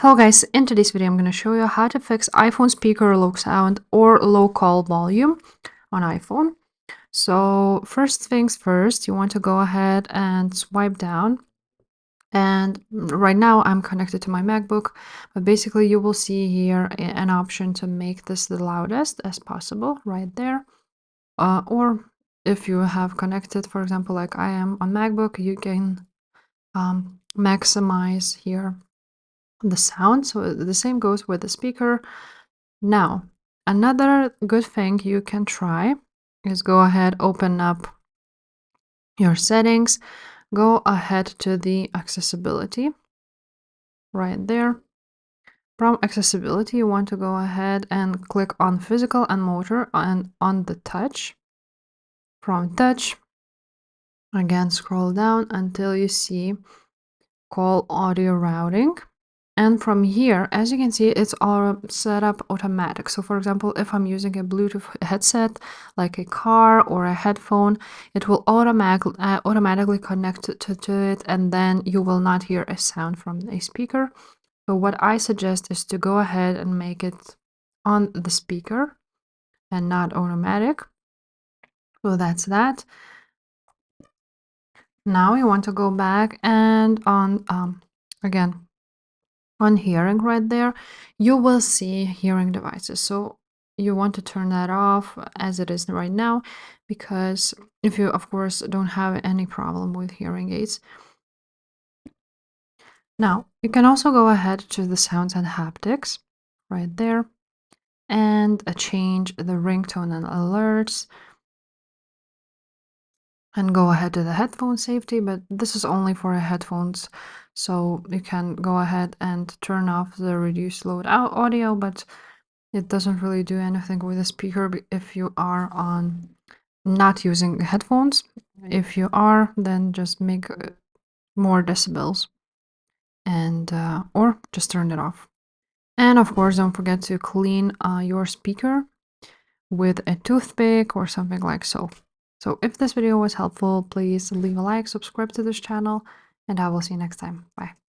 Hello guys, in today's video I'm going to show you how to fix iPhone speaker low sound or low call volume on iPhone. So first things first, you want to go ahead and swipe down, and right now I'm connected to my MacBook, but basically you will see here an option to make this the loudest as possible right there. Or if you have connected, for example, like I am on MacBook, you can maximize here the sound. So the same goes with the speaker. Now, another good thing you can try is go ahead, open up your settings, go ahead to the accessibility right there. From accessibility, you want to go ahead and click on physical and motor and on the touch. From touch, again, scroll down until you see call audio routing. And from here, as you can see, it's all set up automatic. So for example, if I'm using a Bluetooth headset, like a car or a headphone, it will automatically connect to it, and then you will not hear a sound from a speaker. So what I suggest is to go ahead and make it on the speaker and not automatic. So that's that. Now you want to go back and on, again, on hearing right there, you will see hearing devices. So you want to turn that off as it is right now, because if you, of course, don't have any problem with hearing aids. Now, you can also go ahead to the sounds and haptics right there and change the ringtone and alerts, and go ahead to the headphone safety, but this is only for headphones. So you can go ahead and turn off the reduce load out audio, but it doesn't really do anything with the speaker if you are on not using headphones. If you are, then just make more decibels and or just turn it off. And of course, don't forget to clean your speaker with a toothpick or something like so. So if this video was helpful, please leave a like, subscribe to this channel, and I will see you next time. Bye.